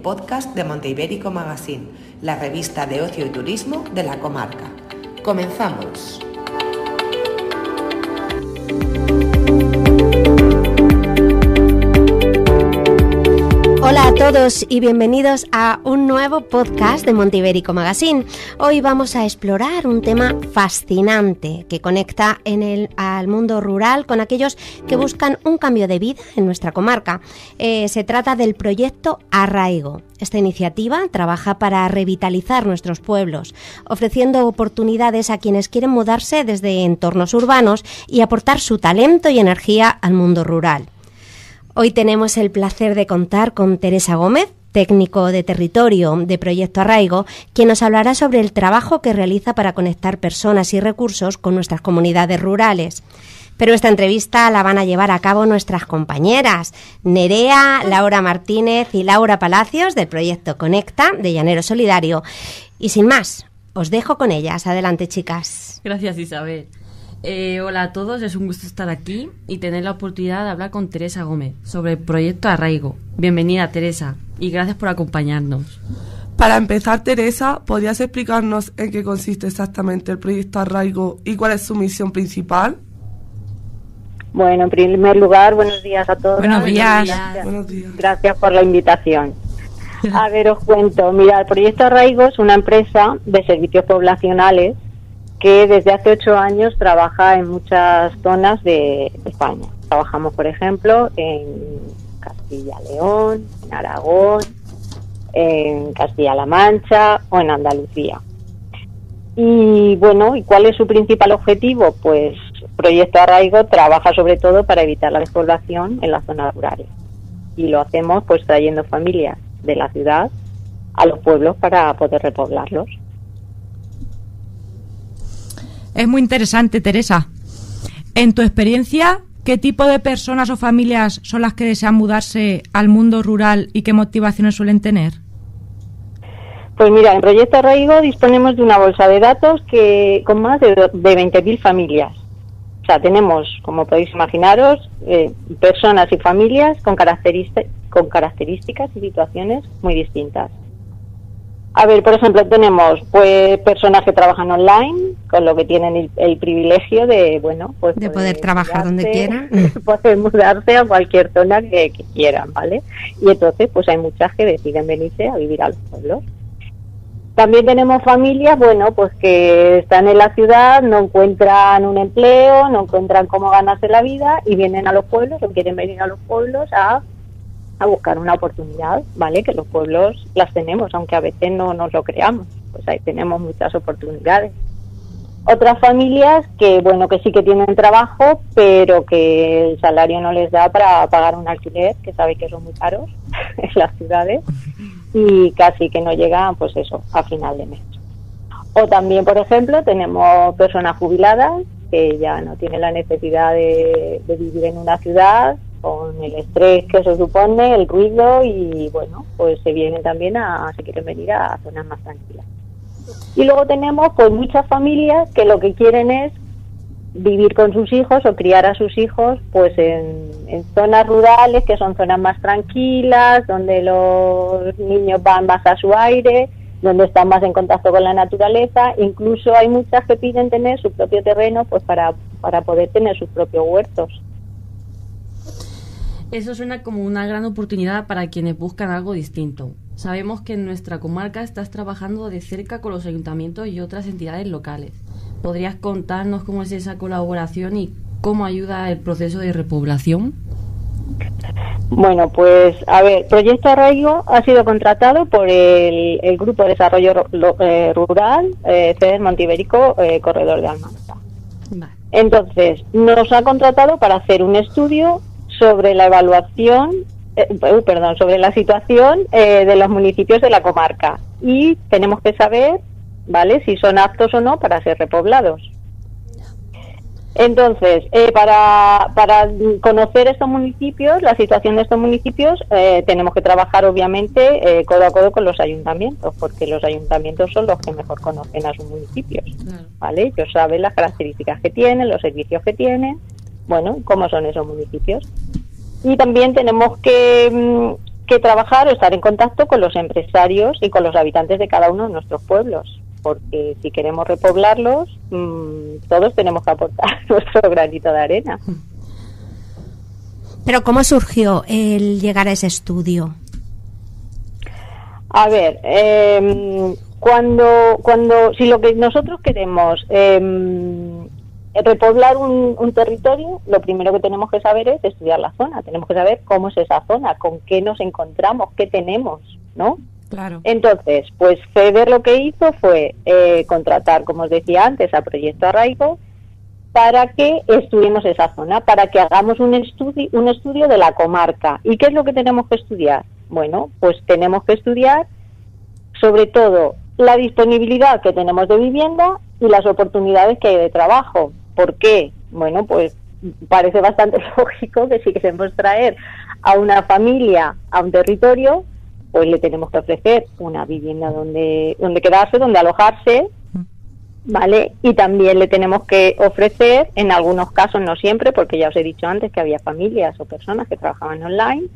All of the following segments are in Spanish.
podcast de Monte Ibérico Magazine, la revista de ocio y turismo de la comarca. ¡Comenzamos! Hola a todos y bienvenidos a un nuevo podcast de Monte Ibérico Magazine. Hoy vamos a explorar un tema fascinante que conecta al mundo rural con aquellos que buscan un cambio de vida en nuestra comarca. Se trata del proyecto Arraigo. Esta iniciativa trabaja para revitalizar nuestros pueblos, ofreciendo oportunidades a quienes quieren mudarse desde entornos urbanos y aportar su talento y energía al mundo rural. Hoy tenemos el placer de contar con Teresa Gómez, técnico de territorio de Proyecto Arraigo, quien nos hablará sobre el trabajo que realiza para conectar personas y recursos con nuestras comunidades rurales. Pero esta entrevista la van a llevar a cabo nuestras compañeras Nerea, Laura Martínez y Laura Palacios del Proyecto Conecta de Llanero Solidario. Y sin más, os dejo con ellas. Adelante, chicas. Gracias, Isabel. Hola a todos, es un gusto estar aquí y tener la oportunidad de hablar con Teresa Gómez sobre el Proyecto Arraigo. Bienvenida, Teresa, y gracias por acompañarnos. Para empezar, Teresa, ¿podrías explicarnos en qué consiste exactamente el Proyecto Arraigo y cuál es su misión principal? Bueno, en primer lugar, buenos días a todos. Buenos días. Buenos días. Gracias por la invitación. A ver, os cuento. Mira, el Proyecto Arraigo es una empresa de servicios poblacionales que desde hace 8 años trabaja en muchas zonas de España. Trabajamos, por ejemplo, en Castilla-León, en Aragón, en Castilla-La Mancha o en Andalucía. Y bueno, ¿y cuál es su principal objetivo? Pues Proyecto Arraigo trabaja sobre todo para evitar la despoblación en las zonas rurales. Y lo hacemos pues trayendo familias de la ciudad a los pueblos para poder repoblarlos. Es muy interesante, Teresa. En tu experiencia, ¿qué tipo de personas o familias son las que desean mudarse al mundo rural y qué motivaciones suelen tener? Pues mira, en Proyecto Arraigo disponemos de una bolsa de datos que con más de 20.000 familias. O sea, tenemos, como podéis imaginaros, personas y familias con características y situaciones muy distintas. A ver, por ejemplo, tenemos pues personas que trabajan online, con lo que tienen el privilegio de, bueno, pues de poder trabajar donde quieran, poder mudarse a cualquier zona que quieran, ¿vale? Y entonces, pues hay muchas que deciden venirse a vivir a los pueblos. También tenemos familias, bueno, pues que están en la ciudad, no encuentran un empleo, no encuentran cómo ganarse la vida y vienen a los pueblos o quieren venir a los pueblos a buscar una oportunidad, ¿vale? Que los pueblos las tenemos, aunque a veces no nos lo creamos, pues ahí tenemos muchas oportunidades. Otras familias que, bueno, que sí que tienen trabajo, pero que el salario no les da para pagar un alquiler, que sabe que son muy caros en las ciudades, y casi que no llegan, pues eso, a final de mes. O también, por ejemplo, tenemos personas jubiladas que ya no tienen la necesidad de vivir en una ciudad, con el estrés que eso supone, el ruido y bueno, pues se vienen también se quieren venir a zonas más tranquilas. Y luego tenemos pues muchas familias que lo que quieren es vivir con sus hijos o criar a sus hijos pues en zonas rurales que son zonas más tranquilas, donde los niños van más a su aire, donde están más en contacto con la naturaleza. Incluso hay muchas que piden tener su propio terreno pues para poder tener sus propios huertos. Eso suena como una gran oportunidad para quienes buscan algo distinto. Sabemos que en nuestra comarca estás trabajando de cerca con los ayuntamientos y otras entidades locales. ¿Podrías contarnos cómo es esa colaboración y cómo ayuda el proceso de repoblación? Bueno, pues a ver, Proyecto Arraigo ha sido contratado por el Grupo de Desarrollo Rural CEDER Monte Ibérico Corredor de Almansa. Vale. Entonces, nos ha contratado para hacer un estudio sobre la evaluación, sobre la situación de los municipios de la comarca y tenemos que saber, ¿vale?, si son aptos o no para ser repoblados. Entonces, para conocer estos municipios, la situación de estos municipios, tenemos que trabajar obviamente codo a codo con los ayuntamientos, porque los ayuntamientos son los que mejor conocen a sus municipios, ¿vale? Ellos saben las características que tienen, los servicios que tienen, bueno, cómo son esos municipios. Y también tenemos que que trabajar o estar en contacto con los empresarios y con los habitantes de cada uno de nuestros pueblos, porque si queremos repoblarlos, todos tenemos que aportar nuestro granito de arena. Pero ¿cómo surgió el llegar a ese estudio? A ver, si lo que nosotros queremos repoblar un territorio, lo primero que tenemos que saber es estudiar la zona. Tenemos que saber cómo es esa zona, con qué nos encontramos, qué tenemos, ¿no? Claro. Entonces, pues FEDER lo que hizo fue contratar, como os decía antes, a Proyecto Arraigo para que estudiemos esa zona, para que hagamos un estudio de la comarca. ¿Y qué es lo que tenemos que estudiar? Bueno, pues tenemos que estudiar sobre todo la disponibilidad que tenemos de vivienda y las oportunidades que hay de trabajo. ¿Por qué? Bueno, pues parece bastante lógico que si queremos traer a una familia a un territorio, pues le tenemos que ofrecer una vivienda donde quedarse, donde alojarse, ¿vale? Y también le tenemos que ofrecer, en algunos casos, no siempre, porque ya os he dicho antes que había familias o personas que trabajaban online,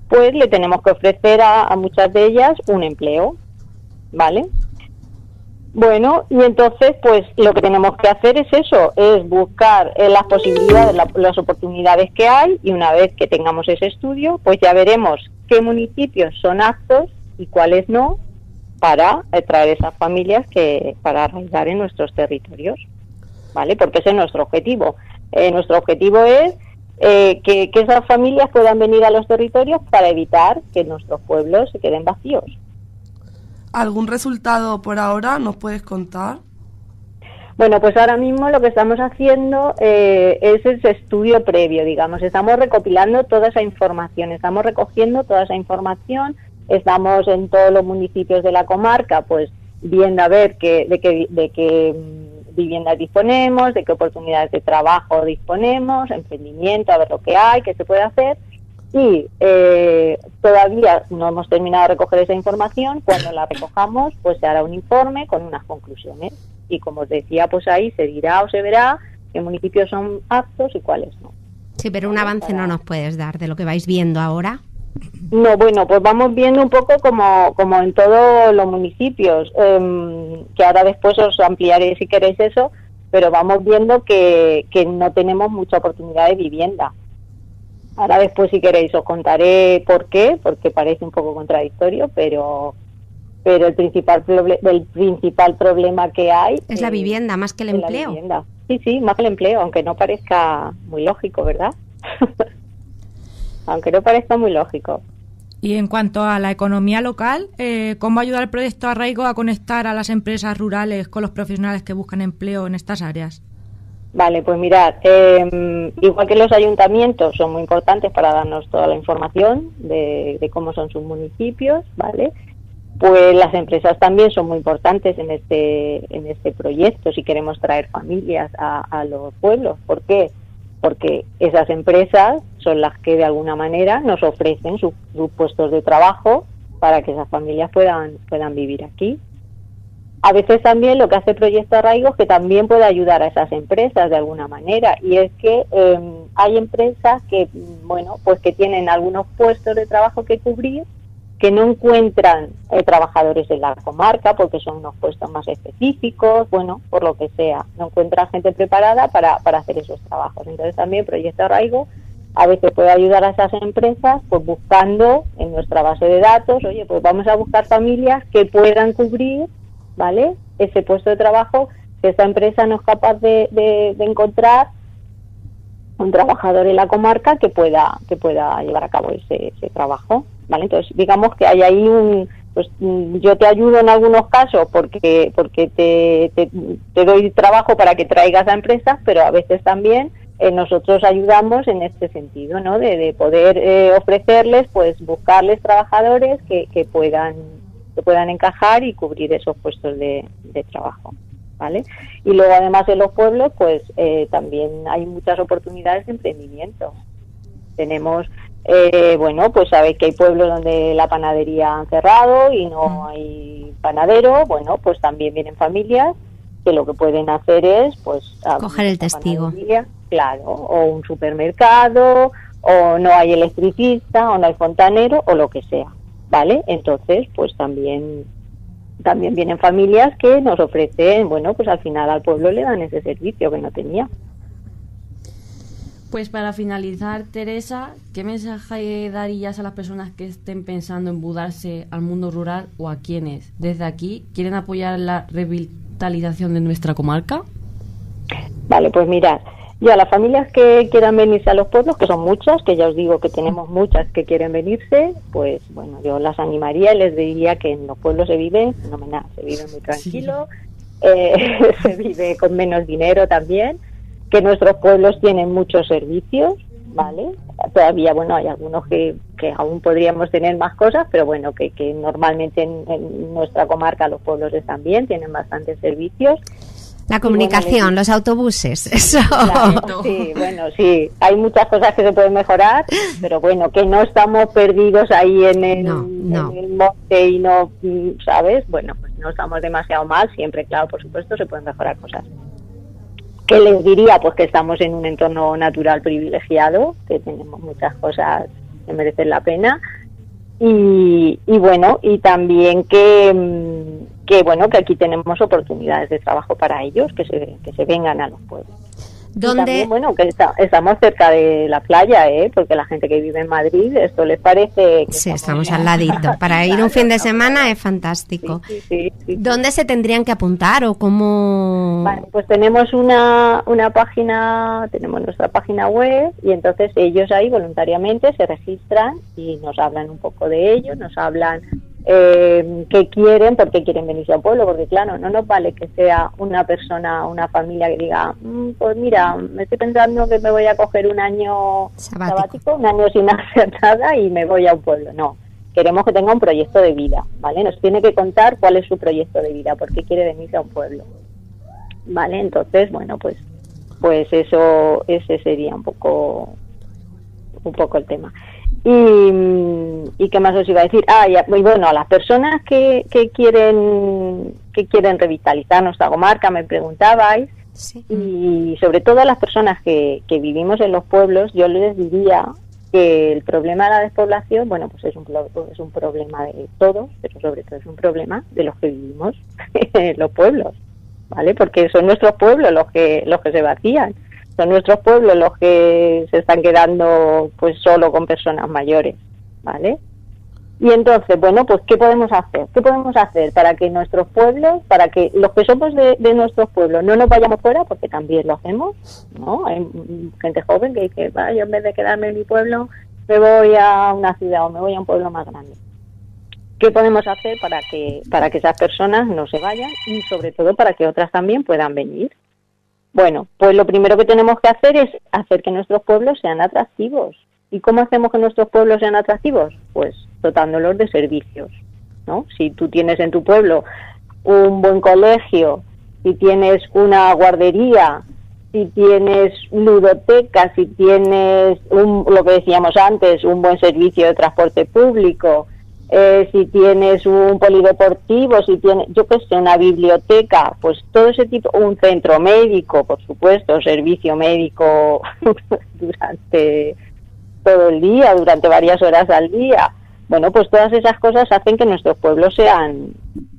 pues le tenemos que ofrecer a muchas de ellas un empleo, ¿vale? Bueno, y entonces, pues lo que tenemos que hacer es eso, es buscar las posibilidades, las oportunidades que hay, y una vez que tengamos ese estudio, pues ya veremos qué municipios son aptos y cuáles no, para traer esas familias para arraigar en nuestros territorios, ¿vale? Porque ese es nuestro objetivo. Nuestro objetivo es que esas familias puedan venir a los territorios para evitar que nuestros pueblos se queden vacíos. ¿Algún resultado por ahora nos puedes contar? Bueno, pues ahora mismo lo que estamos haciendo es ese estudio previo, digamos. Estamos recopilando toda esa información, estamos recogiendo toda esa información, estamos en todos los municipios de la comarca, pues viendo a ver de qué viviendas disponemos, de qué oportunidades de trabajo disponemos, emprendimiento, a ver lo que hay, qué se puede hacer. Y todavía no hemos terminado de recoger esa información. Cuando la recojamos, pues se hará un informe con unas conclusiones. Y como os decía, pues ahí se dirá o se verá qué municipios son aptos y cuáles no. Sí, pero un avance no nos puedes dar de lo que vais viendo ahora. No, bueno, pues vamos viendo un poco como en todos los municipios, que ahora después os ampliaré si queréis eso, pero vamos viendo que no tenemos mucha oportunidad de vivienda. Ahora después, si queréis, os contaré por qué, porque parece un poco contradictorio, pero el principal problema que hay es la vivienda, más que el empleo. Sí, más que el empleo, aunque no parezca muy lógico, ¿verdad? Aunque no parezca muy lógico. Y en cuanto a la economía local, ¿cómo ayuda el proyecto Arraigo a conectar a las empresas rurales con los profesionales que buscan empleo en estas áreas? Vale, pues mirad, igual que los ayuntamientos son muy importantes para darnos toda la información de cómo son sus municipios, ¿vale? Pues las empresas también son muy importantes en este proyecto si queremos traer familias a los pueblos. ¿Por qué? Porque esas empresas son las que de alguna manera nos ofrecen sus puestos de trabajo para que esas familias puedan vivir aquí. A veces también lo que hace Proyecto Arraigo es que también puede ayudar a esas empresas de alguna manera, y es que hay empresas que, bueno, pues que tienen algunos puestos de trabajo que cubrir, que no encuentran trabajadores en la comarca porque son unos puestos más específicos, bueno, por lo que sea, no encuentran gente preparada para hacer esos trabajos. Entonces también Proyecto Arraigo a veces puede ayudar a esas empresas pues buscando en nuestra base de datos, oye, pues vamos a buscar familias que puedan cubrir, ¿vale?, ese puesto de trabajo, que esta empresa no es capaz de encontrar un trabajador en la comarca que pueda llevar a cabo ese trabajo, ¿vale? Entonces, digamos que hay ahí pues yo te ayudo en algunos casos porque te doy trabajo para que traigas a empresas, pero a veces también nosotros ayudamos en este sentido, ¿no?, de poder ofrecerles, pues buscarles trabajadores que puedan encajar y cubrir esos puestos de trabajo, ¿vale? Y luego además en los pueblos pues también hay muchas oportunidades de emprendimiento. Tenemos bueno, pues sabéis que hay pueblos donde la panadería han cerrado y no hay panadero. Bueno, pues también vienen familias que lo que pueden hacer es pues coger el testigo, claro, o un supermercado o no hay electricista, o no hay fontanero, o lo que sea, ¿vale? Entonces, pues también vienen familias que nos ofrecen, bueno, pues al final al pueblo le dan ese servicio que no tenía. Pues para finalizar, Teresa, ¿qué mensaje darías a las personas que estén pensando en mudarse al mundo rural o a quienes, desde aquí, quieren apoyar la revitalización de nuestra comarca? Vale, pues mirad, yo a las familias que quieran venirse a los pueblos, que son muchas, que ya os digo que tenemos muchas que quieren venirse, pues bueno, yo las animaría y les diría que en los pueblos se vive fenomenal, se vive muy tranquilo, se vive con menos dinero también, que nuestros pueblos tienen muchos servicios, ¿vale? Todavía, bueno, hay algunos que aún podríamos tener más cosas, pero bueno, que normalmente en nuestra comarca los pueblos están bien, tienen bastantes servicios. La comunicación, bueno, los autobuses, eso. Claro, sí, bueno, sí, hay muchas cosas que se pueden mejorar, pero bueno, que no estamos perdidos ahí en el monte y no, ¿sabes? Bueno, pues no estamos demasiado mal, siempre, claro, por supuesto, se pueden mejorar cosas. ¿Qué les diría? Pues que estamos en un entorno natural privilegiado, que tenemos muchas cosas que merecen la pena y bueno, y también que bueno, que aquí tenemos oportunidades de trabajo para ellos, que se vengan a los pueblos. ¿Dónde? También, bueno, que estamos cerca de la playa, porque la gente que vive en Madrid, esto les parece... Que sí, estamos al ladito. Para ir un fin de semana es fantástico. Sí. ¿Dónde se tendrían que apuntar o cómo...? Vale, pues tenemos una página, tenemos nuestra página web y entonces ellos ahí voluntariamente se registran y nos hablan un poco de ellos, nos hablan qué quieren, por qué quieren venirse al pueblo, porque claro, no nos vale que sea una persona, una familia que diga, pues mira, me estoy pensando que me voy a coger un año sabático, un año sin hacer nada y me voy a un pueblo. No, queremos que tenga un proyecto de vida, ¿vale? Nos tiene que contar cuál es su proyecto de vida, por qué quiere venirse a un pueblo, ¿vale? Entonces, bueno, pues eso, ese sería un poco el tema. ¿Y qué más os iba a decir? Y bueno, a las personas que quieren revitalizar nuestra comarca, me preguntabais, sí. Y sobre todo a las personas que vivimos en los pueblos, yo les diría que el problema de la despoblación, bueno, pues es un problema de todos, pero sobre todo es un problema de los que vivimos en los pueblos, ¿vale? Porque son nuestros pueblos los que se vacían. Son nuestros pueblos los que se están quedando pues solo con personas mayores, ¿vale? Y entonces, bueno, pues ¿qué podemos hacer? ¿Qué podemos hacer para que nuestros pueblos, para que los que somos de nuestros pueblos no nos vayamos fuera? Porque también lo hacemos, ¿no? Hay gente joven que dice, yo en vez de quedarme en mi pueblo, me voy a una ciudad o me voy a un pueblo más grande. ¿Qué podemos hacer para que esas personas no se vayan y sobre todo para que otras también puedan venir? Bueno, pues lo primero que tenemos que hacer es hacer que nuestros pueblos sean atractivos. ¿Y cómo hacemos que nuestros pueblos sean atractivos? Pues dotándolos de servicios, ¿no? Si tú tienes en tu pueblo un buen colegio, si tienes una guardería, si tienes ludoteca, si tienes lo que decíamos antes, un buen servicio de transporte público, si tienes un polideportivo, si tienes, yo qué sé, una biblioteca, pues todo ese tipo, un centro médico, por supuesto, servicio médico durante todo el día, durante varias horas al día. Bueno, pues todas esas cosas hacen que nuestros pueblos sean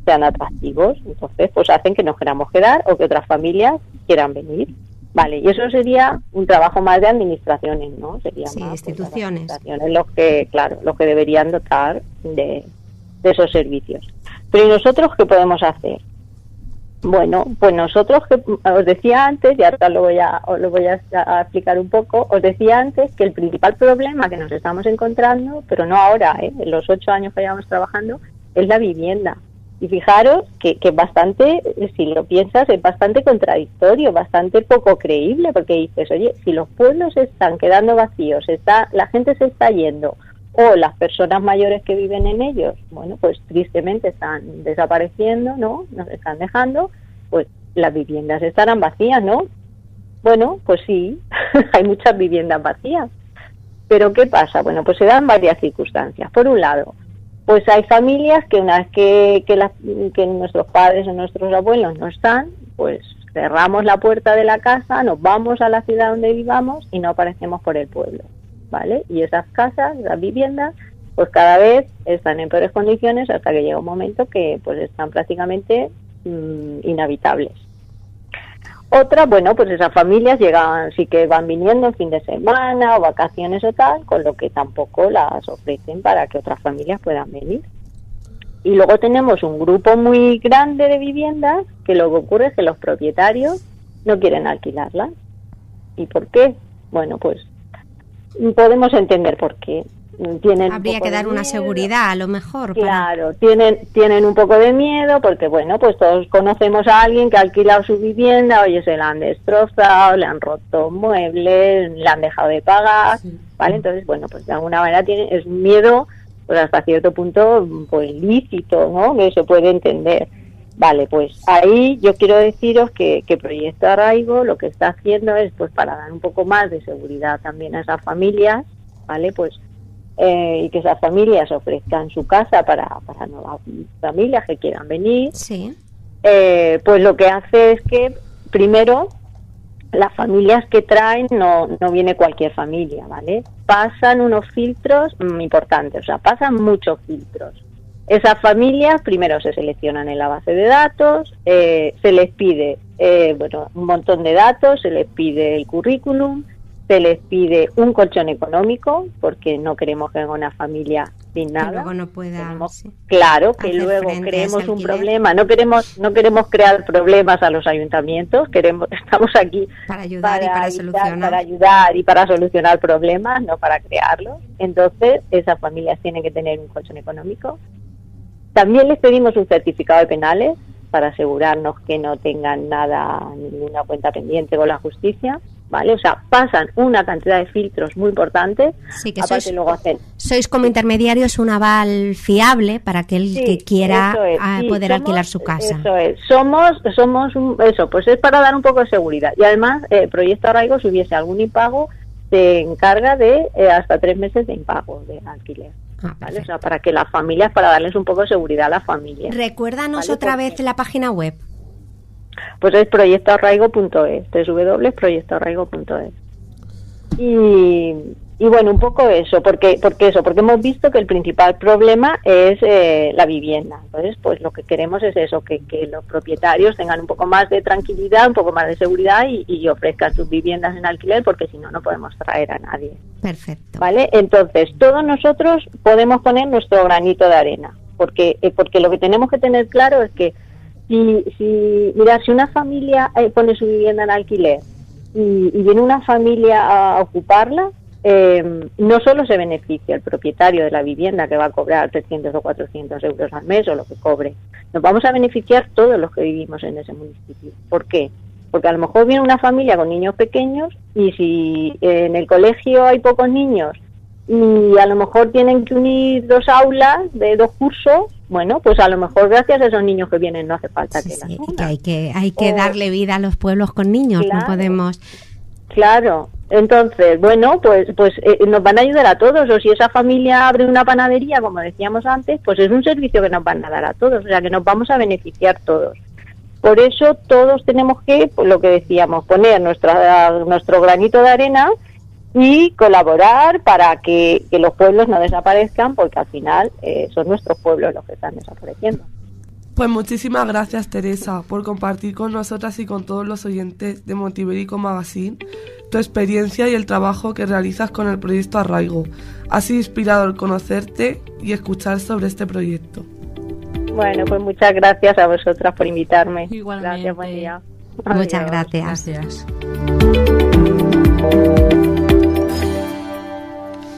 atractivos, entonces pues hacen que nos queramos quedar o que otras familias quieran venir. Vale, y eso sería un trabajo más de administraciones, ¿no? Sería sí, más instituciones. Instituciones los que deberían dotar de esos servicios. Pero ¿y nosotros qué podemos hacer? Bueno, pues nosotros, que os decía antes, y ahora lo voy a explicar un poco, os decía antes que el principal problema que nos estamos encontrando, pero no ahora, en los 8 años que llevamos trabajando, es la vivienda. Y fijaros que bastante, si lo piensas, es bastante contradictorio, bastante poco creíble, porque dices, oye, si los pueblos se están quedando vacíos, la gente se está yendo, o las personas mayores que viven en ellos, bueno, pues tristemente están desapareciendo, ¿no? Nos están dejando, pues las viviendas estarán vacías, ¿no? Bueno, pues sí, hay muchas viviendas vacías. Pero ¿qué pasa? Bueno, pues se dan varias circunstancias. Por un lado, pues hay familias que una vez que nuestros padres o nuestros abuelos no están, pues cerramos la puerta de la casa, nos vamos a la ciudad donde vivamos y no aparecemos por el pueblo. ¿vale? Y esas casas, esas viviendas, pues cada vez están en peores condiciones hasta que llega un momento que pues están prácticamente inhabitables. Otra, bueno, pues esas familias llegan, sí que van viniendo en fin de semana o vacaciones o tal, con lo que tampoco las ofrecen para que otras familias puedan venir. Y luego tenemos un grupo muy grande de viviendas que lo que ocurre es que los propietarios no quieren alquilarlas. ¿Y por qué? Bueno, pues podemos entender por qué. Habría que dar una seguridad, a lo mejor. Claro, tienen un poco de miedo porque, bueno, pues todos conocemos a alguien que ha alquilado su vivienda, oye, se la han destrozado, le han roto muebles, le han dejado de pagar, ¿vale? Entonces, bueno, pues de alguna manera es un miedo, pues hasta cierto punto, pues lícito, ¿no? Que se puede entender. Vale, pues ahí yo quiero deciros que Proyecto Arraigo lo que está haciendo es, pues para dar un poco más de seguridad también a esas familias, ¿vale? Pues y que esas familias ofrezcan su casa para nuevas familias que quieran venir. Sí. Pues lo que hace es que primero las familias que traen no viene cualquier familia, ¿vale? Pasan unos filtros importantes, o sea, pasan muchos filtros. Esas familias primero se seleccionan en la base de datos, se les pide un montón de datos, se les pide el currículum, se les pide un colchón económico, porque no queremos que venga una familia sin nada. Que luego no pueda, claro, que luego creemos un problema. No queremos crear problemas a los ayuntamientos. Estamos aquí para ayudar y para solucionar. Para ayudar y para solucionar problemas, no para crearlos. Entonces, esas familias tienen que tener un colchón económico. También les pedimos un certificado de penales para asegurarnos que no tengan ninguna cuenta pendiente con la justicia. ¿Vale? O sea, pasan una cantidad de filtros muy importantes. Sí, que sois como intermediarios un aval fiable para aquel que quiera poder alquilar su casa. Eso es. Pues es para dar un poco de seguridad. Y además, Proyecto Arraigo, si hubiese algún impago, se encarga de hasta 3 meses de impago de alquiler. ¿Vale? O sea, para que las familias, para darles un poco de seguridad a las familias. Recuérdanos otra vez la página web. Pues es proyectoarraigo.es, www.proyectoarraigo.es. Y bueno, un poco eso, porque hemos visto que el principal problema es la vivienda. Entonces, pues lo que queremos es eso, que los propietarios tengan un poco más de tranquilidad, un poco más de seguridad y ofrezcan sus viviendas en alquiler, porque si no, no podemos traer a nadie. Perfecto. ¿Vale? Entonces, todos nosotros podemos poner nuestro granito de arena, porque lo que tenemos que tener claro es que si una familia pone su vivienda en alquiler y viene una familia a ocuparla, no solo se beneficia el propietario de la vivienda, que va a cobrar 300 o 400 euros al mes o lo que cobre, nos vamos a beneficiar todos los que vivimos en ese municipio. ¿Por qué? Porque a lo mejor viene una familia con niños pequeños y si en el colegio hay pocos niños y a lo mejor tienen que unir 2 aulas de 2 cursos, bueno, pues a lo mejor gracias a esos niños que vienen no hace falta que las unan. Que hay que darle vida a los pueblos con niños, claro, no podemos. Claro, entonces, bueno, pues nos van a ayudar a todos, o si esa familia abre una panadería, como decíamos antes, pues es un servicio que nos van a dar a todos, o sea que nos vamos a beneficiar todos. Por eso todos tenemos que, pues lo que decíamos, poner nuestro granito de arena y colaborar para que los pueblos no desaparezcan, porque al final son nuestros pueblos los que están desapareciendo. Pues muchísimas gracias, Teresa, por compartir con nosotras y con todos los oyentes de Monteibérico Magazine tu experiencia y el trabajo que realizas con el Proyecto Arraigo. Ha sido inspirador conocerte y escuchar sobre este proyecto. Bueno, pues muchas gracias a vosotras por invitarme. Igualmente. Gracias, buen día. Muchas Adiós. gracias. Gracias.